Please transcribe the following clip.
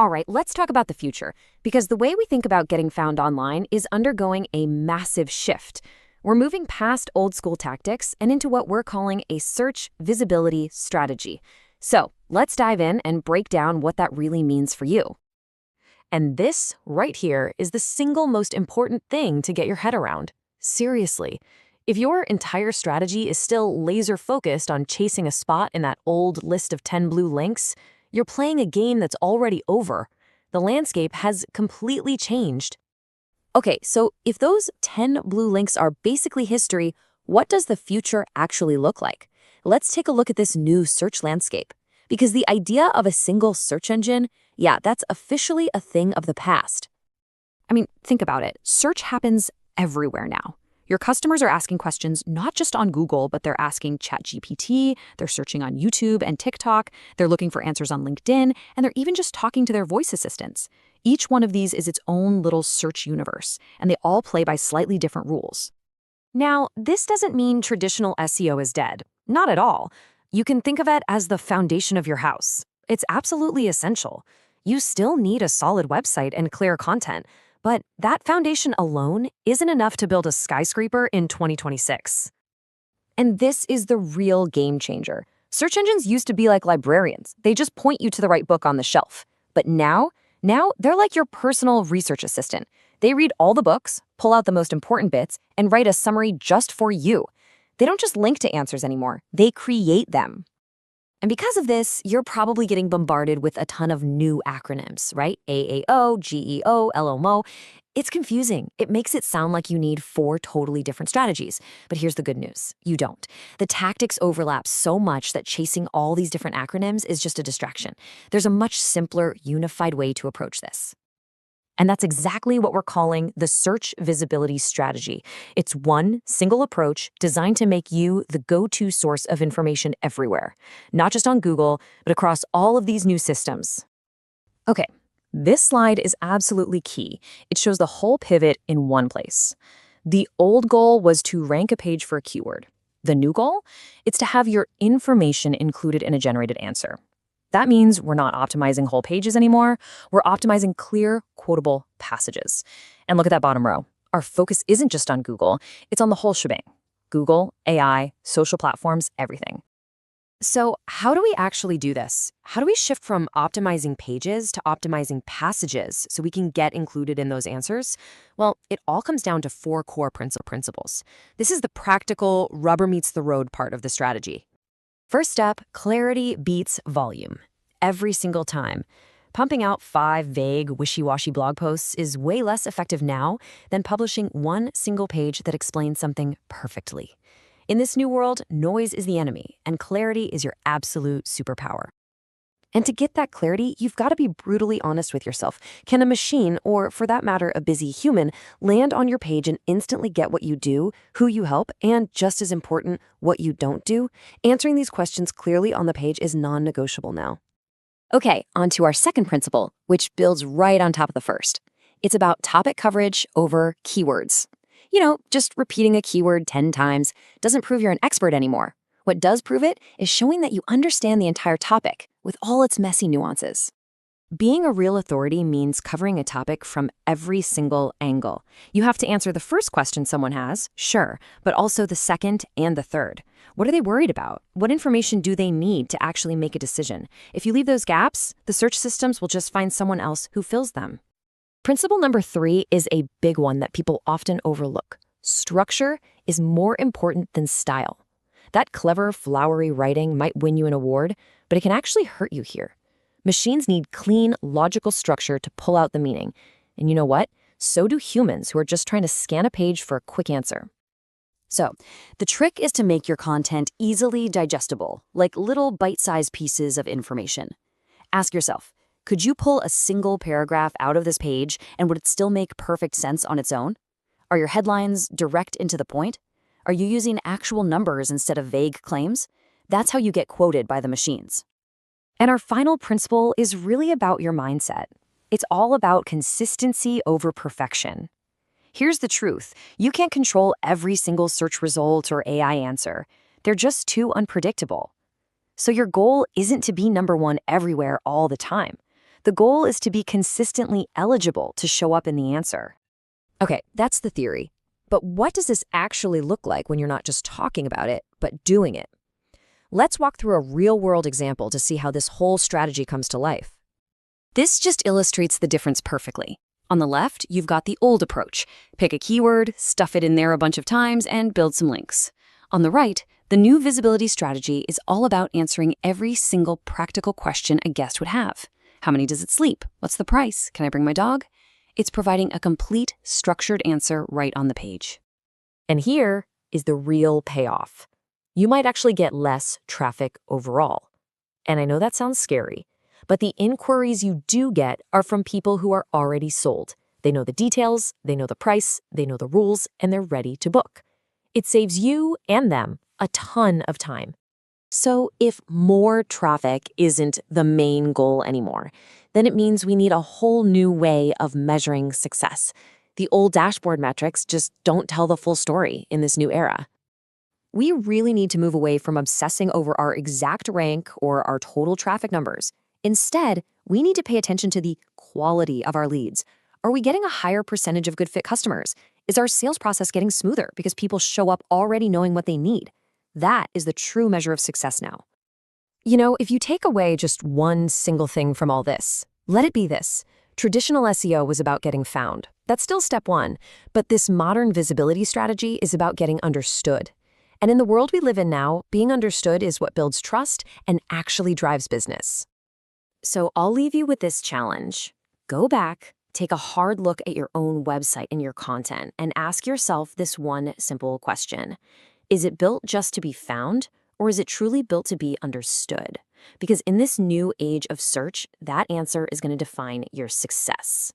All right, let's talk about the future, because the way we think about getting found online is undergoing a massive shift. We're moving past old school tactics and into what we're calling a search visibility strategy. So let's dive in and break down what that really means for you. And this right here is the single most important thing to get your head around. Seriously, if your entire strategy is still laser focused on chasing a spot in that old list of 10 blue links, you're playing a game that's already over. The landscape has completely changed. Okay, so if those 10 blue links are basically history, what does the future actually look like? Let's take a look at this new search landscape. Because the idea of a single search engine, yeah, that's officially a thing of the past. I mean, think about it. Search happens everywhere now. Your customers are asking questions not just on Google, but they're asking ChatGPT, they're searching on YouTube and TikTok, they're looking for answers on LinkedIn, and they're even just talking to their voice assistants. Each one of these is its own little search universe, and they all play by slightly different rules. Now, this doesn't mean traditional SEO is dead. Not at all. You can think of it as the foundation of your house. It's absolutely essential. You still need a solid website and clear content, but that foundation alone isn't enough to build a skyscraper in 2026. And this is the real game changer. Search engines used to be like librarians. They just point you to the right book on the shelf. But now they're like your personal research assistant. They read all the books, pull out the most important bits, and write a summary just for you. They don't just link to answers anymore. They create them. And because of this, you're probably getting bombarded with a ton of new acronyms, right? AAO, GEO, LLMO. It's confusing. It makes it sound like you need 4 totally different strategies. But here's the good news. You don't. The tactics overlap so much that chasing all these different acronyms is just a distraction. There's a much simpler, unified way to approach this. And that's exactly what we're calling the search visibility strategy. It's one single approach designed to make you the go-to source of information everywhere, not just on Google, but across all of these new systems. Okay, this slide is absolutely key. It shows the whole pivot in one place. The old goal was to rank a page for a keyword. The new goal? It's to have your information included in a generated answer. That means we're not optimizing whole pages anymore. We're optimizing clear, quotable passages. And look at that bottom row. Our focus isn't just on Google. It's on the whole shebang. Google, AI, social platforms, everything. So how do we actually do this? How do we shift from optimizing pages to optimizing passages so we can get included in those answers? Well, it all comes down to 4 core principles. This is the practical, rubber meets the road part of the strategy. First up, clarity beats volume. Every single time. Pumping out 5 vague, wishy-washy blog posts is way less effective now than publishing one single page that explains something perfectly. In this new world, noise is the enemy, and clarity is your absolute superpower. And to get that clarity, you've got to be brutally honest with yourself. Can a machine, or for that matter, a busy human, land on your page and instantly get what you do, who you help, and just as important, what you don't do? Answering these questions clearly on the page is non-negotiable now. Okay, on to our second principle, which builds right on top of the first. It's about topic coverage over keywords. Just repeating a keyword 10 times doesn't prove you're an expert anymore. What does prove it is showing that you understand the entire topic with all its messy nuances. Being a real authority means covering a topic from every single angle. You have to answer the first question someone has, sure, but also the second and the third. What are they worried about? What information do they need to actually make a decision? If you leave those gaps, the search systems will just find someone else who fills them. Principle number 3 is a big one that people often overlook. Structure is more important than style. That clever, flowery writing might win you an award, but it can actually hurt you here. Machines need clean, logical structure to pull out the meaning. And you know what? So do humans who are just trying to scan a page for a quick answer. So, the trick is to make your content easily digestible, like little bite-sized pieces of information. Ask yourself, could you pull a single paragraph out of this page and would it still make perfect sense on its own? Are your headlines direct and to the point? Are you using actual numbers instead of vague claims? That's how you get quoted by the machines. And our final principle is really about your mindset. It's all about consistency over perfection. Here's the truth. You can't control every single search result or AI answer. They're just too unpredictable. So your goal isn't to be number 1 everywhere all the time. The goal is to be consistently eligible to show up in the answer. Okay, that's the theory. But what does this actually look like when you're not just talking about it, but doing it? Let's walk through a real-world example to see how this whole strategy comes to life. This just illustrates the difference perfectly. On the left, you've got the old approach. Pick a keyword, stuff it in there a bunch of times, and build some links. On the right, the new visibility strategy is all about answering every single practical question a guest would have. How many does it sleep? What's the price? Can I bring my dog? It's providing a complete, structured answer right on the page. And here is the real payoff. You might actually get less traffic overall. And I know that sounds scary, but the inquiries you do get are from people who are already sold. They know the details, they know the price, they know the rules, and they're ready to book. It saves you and them a ton of time. So if more traffic isn't the main goal anymore, then it means we need a whole new way of measuring success. The old dashboard metrics just don't tell the full story in this new era. We really need to move away from obsessing over our exact rank or our total traffic numbers. Instead, we need to pay attention to the quality of our leads. Are we getting a higher percentage of good fit customers? Is our sales process getting smoother because people show up already knowing what they need? That is the true measure of success now. You know, if you take away just one single thing from all this, let it be this. Traditional SEO was about getting found. That's still step one. But this modern visibility strategy is about getting understood. And in the world we live in now, being understood is what builds trust and actually drives business. So I'll leave you with this challenge. Go back, take a hard look at your own website and your content, and ask yourself this one simple question. Is it built just to be found, or is it truly built to be understood? Because in this new age of search, that answer is going to define your success.